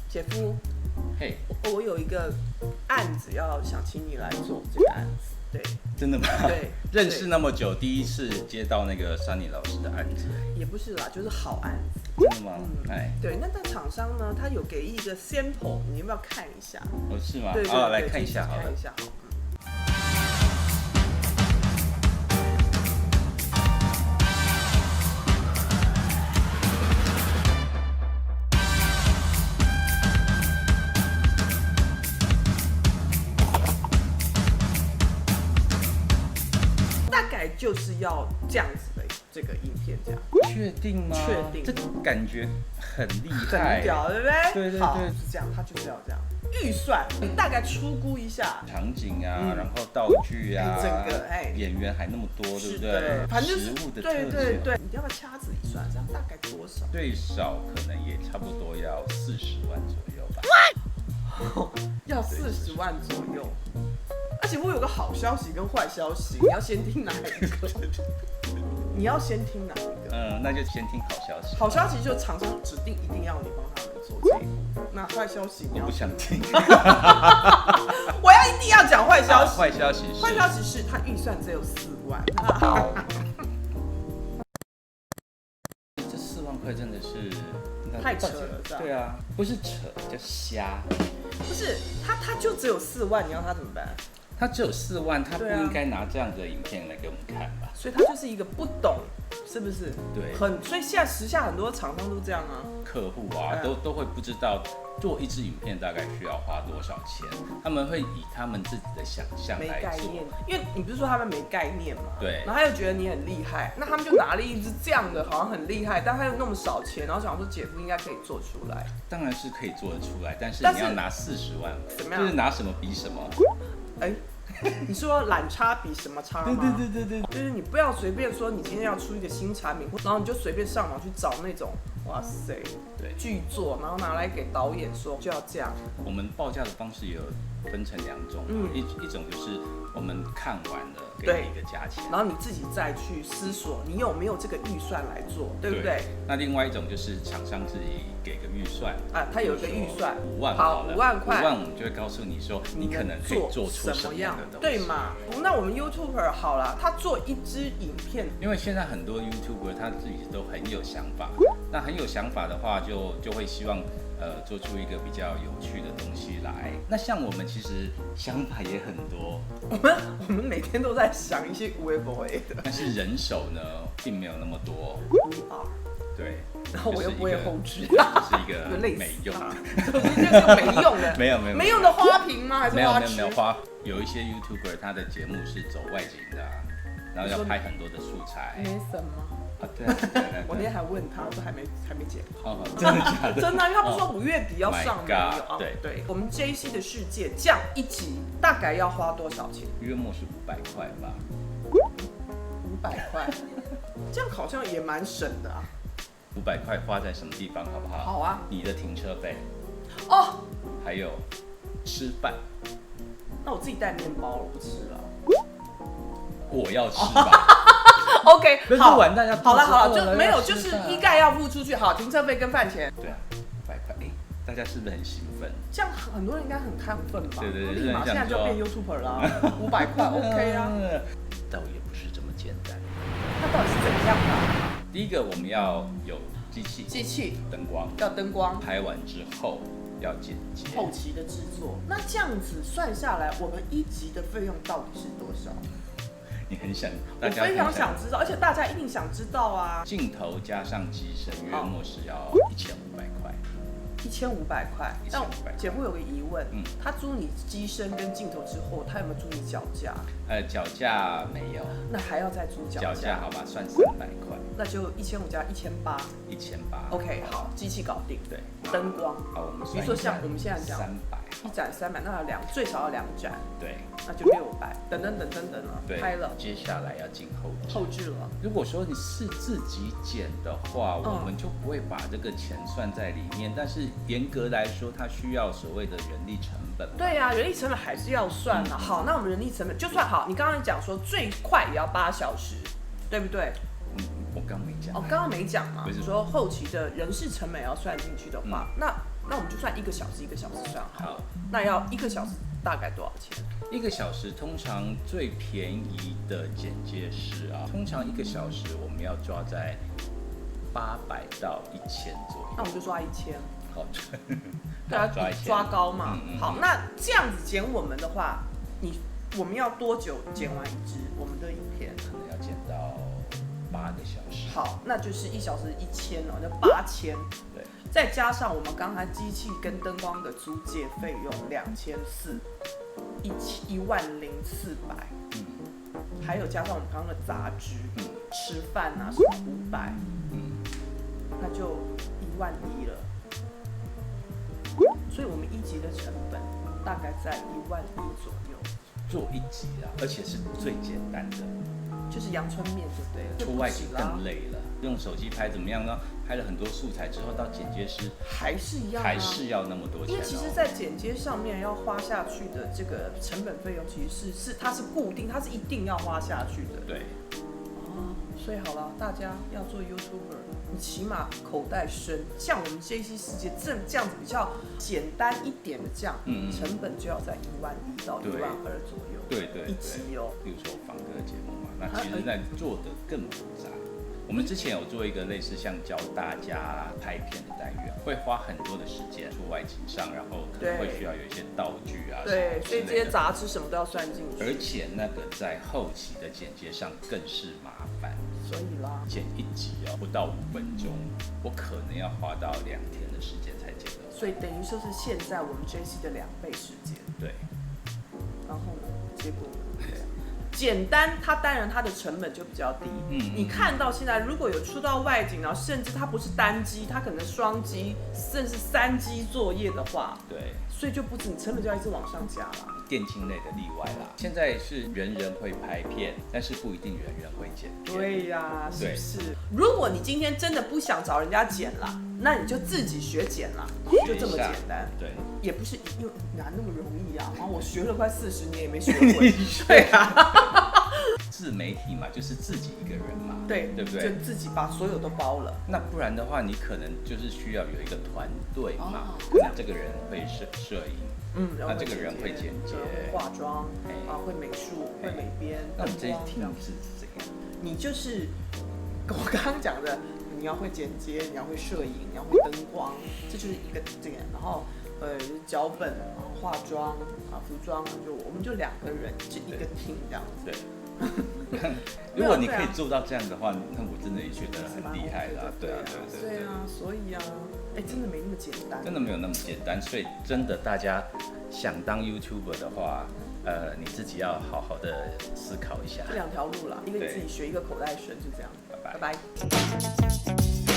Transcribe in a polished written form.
姐夫，嘿，我有一个案子要想请你来做这个案子，对，真的吗？对，认识那么久，第一次接到那个Sunny老师的案子，也不是啦，就是好案子。真的吗？哎，对，那厂商呢，他有给一个 sample， 你要不要看一下？哦，是吗？对，来看一下好了。看一下好了。大概就是要这样子的这个影片，这样。确定吗？确定。这感觉很厉害，很屌，对不对？对对对，好，是这样，他就是要这样。预算，你大概初估一下。场景啊，然后道具啊，整个演员还那么多，对不对？反正食物的特色，对，你要不要掐指一算，这样大概多少？最少可能也差不多要40万左右吧。要40万左右。而且我有个好消息跟坏消息，你要先听哪一个？你要先听哪一个？那就先听好消息。好消息就是厂商指定一定要你帮他们做这一步。那坏消息你要？我不想听。我要一定要讲坏消息。坏消息是他预算只有4万。这4万块真的是太扯了，对啊，不是扯，叫瞎。不是他就只有4万，你要他怎么办？他只有4万，他不应该拿这样的影片来给我们看吧？所以他就是一个不懂，是不是？对，所以现在时下很多厂商都这样啊，客户啊，都会不知道做一支影片大概需要花多少钱，他们会以他们自己的想象来做，因为你不是说他们没概念嘛，对，然后他又觉得你很厉害，那他们就拿了一支这样的，好像很厉害，但他又那么少钱，然后想说姐夫应该可以做出来，当然是可以做得出来，但是你要拿40万，怎么样？就是拿什么比什么，你说懒差比什么差吗？对，就是你不要随便说你今天要出一个新产品，然后你就随便上网去找那种哇塞，对，巨作，然后拿来给导演说就要这样。我们报价的方式也有分成2种，一种就是我们看完了给你一个价钱，然后你自己再去思索你有没有这个预算来做，对不对？那另外一种就是厂商自己给个预算啊，他有一个预算5万好了，5万块，5万我们就会告诉你说你可能可以做出什么样的东西，对嘛？那我们 YouTuber 好了，他做一支影片，因为现在很多 YouTuber 他自己都很有想法，那很有想法的话就会希望做出一个比较有趣的东西来。那像我们其实想法也很多，我们每天都在想一些无为不为的，但是人手呢并没有那么多。对，然后我又不会后置，是一个没用，就是没用的，没用的花瓶吗？还是花痴？没有有一些 YouTuber 他的节目是走外景的，然后要拍很多的素材。没什么。对，我那天还问他，我说还没剪好，真的假的？真的，因为他不是说5月底要上吗？对，我们 JC 的世界这样一集大概要花多少钱？约莫是500块吧。500块，这样好像也蛮省的啊。500块花在什么地方好不好？好啊，你的停车费哦，还有吃饭。那我自己带面包了，我不吃了。我要吃吧。OK， 好，好了，就没有，就是一概要付出去。好，停车费跟饭钱。对啊，500块，大家是不是很兴奋？这样很多人应该很亢奋吧？对，立马现在就变 YouTuber 啦，500块 OK 啊。倒也不是这么简单。那到底是怎样的？第一个我们要有机器、灯光，要灯光。拍完之后要剪辑，后期的制作。那这样子算下来，我们1集的费用到底是多少？你很想，我非常想知道，而且大家一定想知道啊。镜头加上机身，约莫是要1500块。1500块。但姐夫有个疑问，他租你机身跟镜头之后，他有没有租你脚架？脚架没有。那还要再租脚架？脚架好吧，算300块。那就1500加1800。1800。OK， 好，机器搞定。对。灯光。好，我们比如说像我们现在讲300，一盏300，那最少要2盏。对。那就600，等了，拍了。接下来要进后置了。如果说你是自己剪的话，我们就不会把这个钱算在里面。但是严格来说，它需要所谓的人力成本。对呀，人力成本还是要算的。好，那我们人力成本就算好，你刚刚讲说最快也要8小时，对不对？我刚没讲。刚刚没讲嘛。不是说后期的人事成本要算进去的话，那那我们就算1个小时1个小时算好。好，那要1个小时大概多少钱？1个小时通常最便宜的剪接师啊，通常1个小时我们要抓在800到1000左右。那我们就抓1000。好，对啊，抓高嘛。好，那这样子剪我们的话，我们要多久剪完一支我们的影片？可能要剪到8个小时。好，那就是1小时1000哦，那8000。对，再加上我们刚才机器跟灯光的租借费用2400，10400。还有加上我们刚刚的杂支，吃饭啊什么500，那就11000了。所以我们1集的成本大概在11000左右。做1集啊，而且是最简单的，就是阳春面就对了。出外景更累了，用手机拍怎么样呢？拍了很多素材之后，到剪接师还是一样，还是要那么多钱。因为其实，在剪接上面要花下去的这个成本费用，其实是它是固定，它是一定要花下去的。对。哦，所以好了，大家要做 YouTuber， 你起码口袋深，像我们JC世界这样子比较简单一点的这样，成本就要在11000到12000左右。对对对，一集哦。比如说访客节目嘛，那其实在做的更复杂。我们之前有做一个类似像教大家拍片的单元，会花很多的时间出外景上，然后可能会需要有一些道具啊，对，所以这些杂志什么都要算进去。而且那个在后期的剪接上更是麻烦，所以啦，剪1集哦不到5分钟，我可能要花到2天的时间才剪得完。所以等于就是现在我们 JC 的2倍时间。对。然后呢，结果简单，它当然它的成本就比较低。你看到现在如果有出到外景，然后甚至它不是单机，它可能双机，甚至3机作业的话，对，所以就不止，你成本就要一直往上加啦。电竞类的例外啦，现在是人人会拍片，但是不一定人人会剪片。对呀，是不是？如果你今天真的不想找人家剪啦，那你就自己学剪啦，就这么简单。对，也不是哪那么容易啊！我学了快40年也没学会。对啊，自媒体嘛，就是自己一个人嘛，对不对？就自己把所有都包了。那不然的话，你可能就是需要有一个团队嘛，可能这个人会摄影，那这个人会剪接，会化妆，会美术，会美编。那你这一 team 是怎样？你就是我刚刚讲的，你要会剪接，你要会摄影，你要会灯光，这就是一个这个，然后脚本、化妆服装，我们就2个人，就一个 team 这样子。对。如果你可以做到这样的话，那我真的也觉得很厉害啦。对啊，所以啊，真的没那么简单，真的没有那么简单。所以真的，大家想当 YouTuber 的话，你自己要好好的思考一下。这2条路啦，一个你自己学，一个口袋深，就这样。拜拜。拜拜。